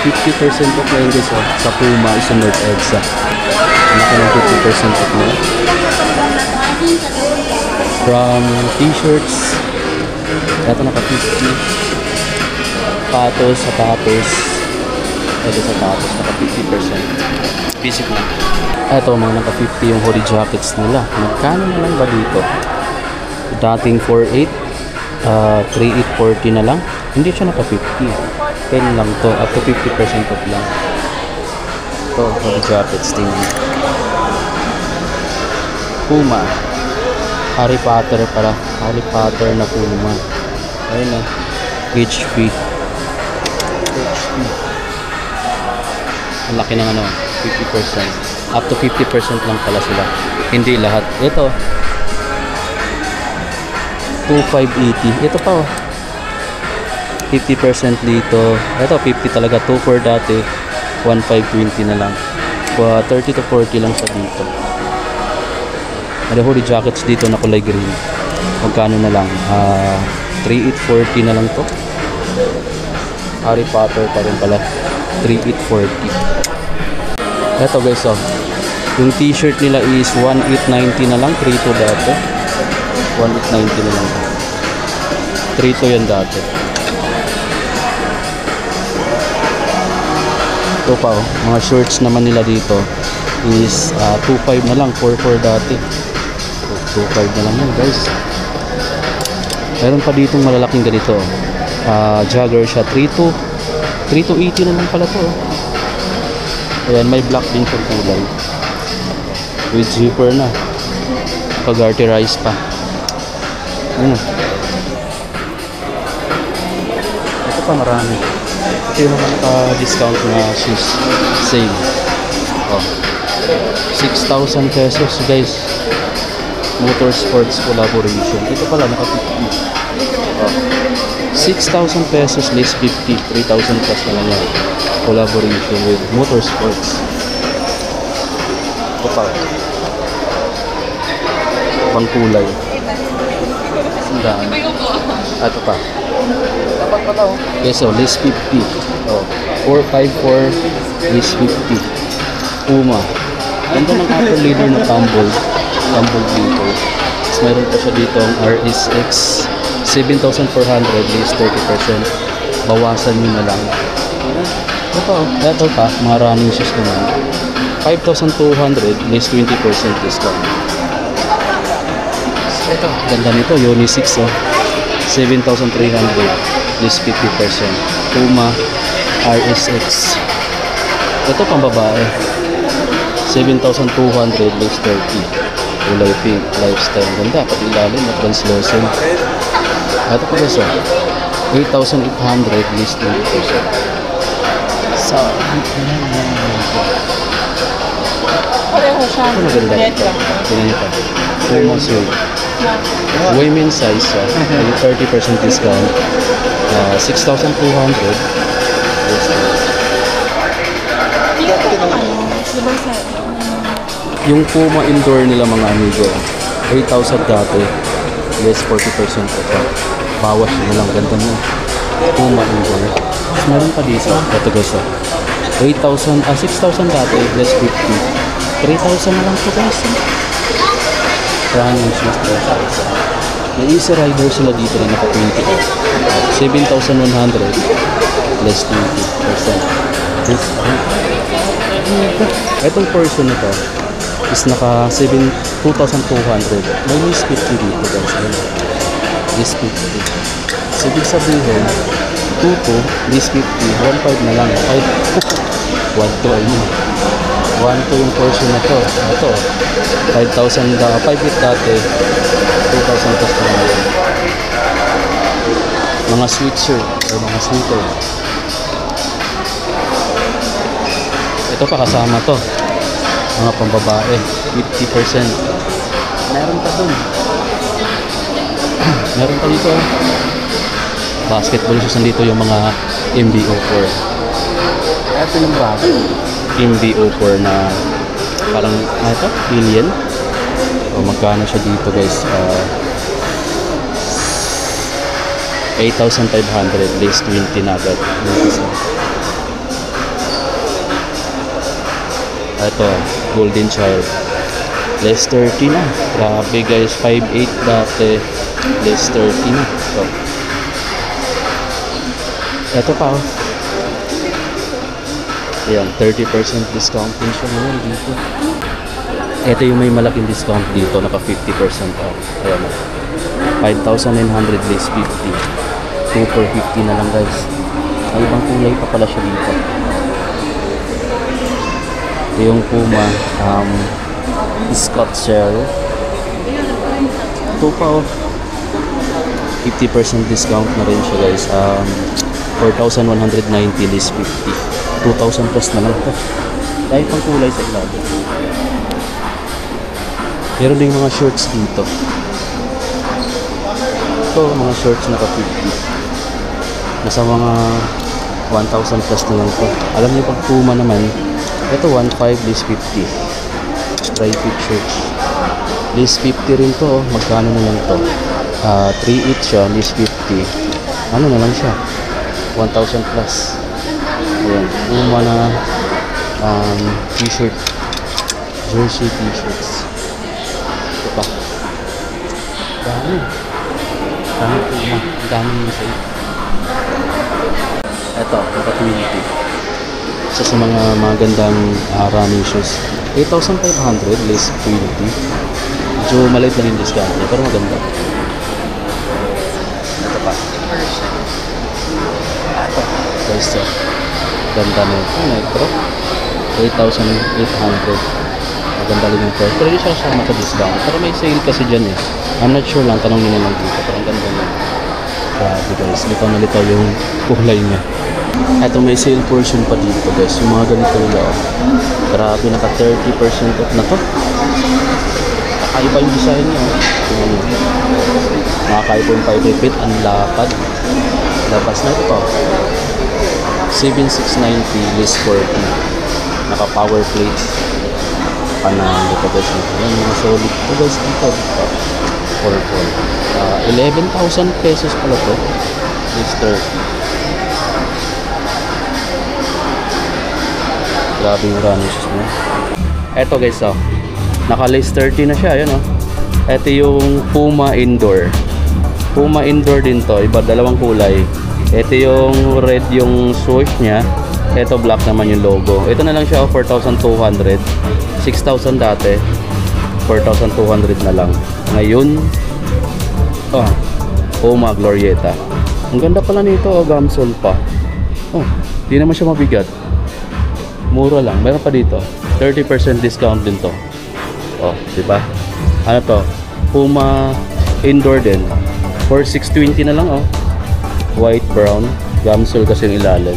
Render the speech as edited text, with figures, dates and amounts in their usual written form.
50% off ngayon guys oh, sa Puma is sa North EDSA. Naka ng 50% off na. From t-shirts, ito naka 50. Sapatos. Ito sapatos, naka 50%. Basic lang. Ito mga naka 50 yung hoodie jackets nila. Magkano na lang ba dito? Dating 4.8, 3.840 na lang. Hindi siya naka 50. 10 lang to, up to 50% off lang. Ito, hoodie jackets tingnan. Puma. Harry Potter para. Harry Potter na Puma. Ayun na. HP. Ang laki ng ano, 50%. Up to 50% lang pala sila. Hindi lahat. Ito. 2,580. Ito pa oh. 50% dito. Ito 50 talaga. 2,400 dati. 1,520 na lang. 30 to 40 lang sa dito. May hoodie jackets dito na kulay green. Magkano na lang? 3,840 na lang to. Harry Potter pa rin pala. 3,840. Ito guys oh. Yung t-shirt nila is 1,890 na lang. 3,200 dati. 1,890 na lang. 3,200 yan dati. Ito pa oh. Mga shorts naman nila dito is 2,500 na lang. 4,400 dati. 2,500 na lang yan guys. Meron pa ditong malalaking ganito jogger siya 3,280 na lang pala to oh. Ayan, may black din sa kulay with zipper na, pag-arterize pa. Ito pa marami. Ito yung mga naka-discount na shoes sale oh. 6,000 pesos guys. Motorsports collaboration. Ito pala naka 50. 6,000 pesos less 50. 3,000 plus na lang yan. Collaboration with Motorsports. Ito pa. Ibang kulay. Sandaan. Ito pa. Yes, so less 50. Oh, 454 less 50. Puma. Ganda ng upper leader na tumble dito. Tapos meron pa siya dito ang RSX 7,400 less 30%. Bawasan nyo na lang. Ito pa, mga running shoes naman. 5,200 less 20% discount. Ito, ganda nito, unisex oh. 7,300 less 50%. Puma RSX. Ito pang babae. 7,200 less 30. Kulay pink, lifestyle. Ganda, pati ilalim na translucent. Ito pa guys, 8,800 less 20%. So, pareho siya. ito maganda ito. Tingnan nyo pa. Puma suit. Women's size, may 30% discount. 6,200 less 20%. Tingnan ko naman, diba sa Yung Puma indoor nila mga amigo, 8,000 dati, less 40% ito. Bawas na lang, ganda mo. Puma indoor. Tapos meron pa dito, ito guys 6,000 dati, less 50. 3,000 na lang ito guys. Running shoes 3,000. May Easy Rider sila dito na naka 20. 7,100, less 20%. Itong person na to is naka 2,200. May less 50 dito guys. Less 50. So ibig sabihin 2,2 less 50, 1,500 na lang. 1,2 ay mo. 1,2 yung person na to. Ito 5,000 5,800 dati, 2,000 plus na lang. Mga sweatshirt o mga sweater. Ito pa kasama to. Mga pambabae, 50%. Meron pa dun. Meron pa dito. Basketball shoes nandito yung mga MBO4. Ito yung bago. MBO4 na parang ito, alien. O magkano siya dito guys? 8,500 less 20 na agad. Ito, Golden Child. Less 30 na. Grabe guys, 5.8 dati. Less 30 na. Ito pa oh. Ayan, 30% discount din siya ngayon dito. Ito yung may malaking discount dito, naka 50% off. Ayan, 5,900 less 50. 2 for 50 na lang guys. May ibang kulay pa pala siya dito. Ito yung Puma Scott Shell. Ito pa oh. 50% discount na rin siya guys. 4,190 less 50. 2,000 plus na lang ito. Dahil pang kulay sa ilalim. Meron din mga shorts dito. Ito, mga shorts naka 50. Nasa mga 1,000 plus na lang ito. Alam niyo pag Puma naman, ito 1,500 less 50. Dry fit shorts. Less 50 rin to. Magkano na lang to? 3.8 siya, less 50. Ano na lang siya? 1,000 plus. Ayan, Puma na t-shirt. Jersey t-shirts. Ito pa. Dami. Dami Puma. Dami yung sa'yo. Ito, naka 20. Isa sa mga magandang running shoes. 8,500 less 20. Medyo maliit lang yung discount niya, pero maganda. Ito pa. Ito. Guys, ito. Ganda na ito. Nitro. 8,800. Maganda rin yung price. Pero hindi siya kasama sa discount. Pero may sale kasi dyan eh. I'm not sure lang. Tanong nyo na lang dito. Pero ang ganda niya. Grabe guys. Litaw na litaw yung kulay niya. Ito may sale portion pa dito guys. Yung mga ganito nila. Grabe. Naka 30% off na to. Kakaiba yung design niya. Nakakaiba yung 5 feet. Ang lapad. Labas na ito pa. 7,690 less 40. Naka power plate. Panalo ito guys. Yan mga solid ito guys. Ito. 11,000 pesos pala to. Mr. Grabe yung running shoes mo. Eto guys oh. Naka less 30 na siya. Yan oh. Ito yung Puma Indoor. Puma Indoor din to. Iba dalawang kulay. Ito yung red yung swoosh niya. Ito black naman yung logo. Ito na lang siya 4,200. 6,000 dati. 4,200 na lang. Ngayon, Puma Glorieta. Ang ganda pala nito, gamsol pa. Di naman siya mabigat. Mura lang. Meron pa dito. 30% discount din to. Di ba? Ano to? Puma Indoor din. For 620 na lang White brown. Gamsol kasi yung ilalim.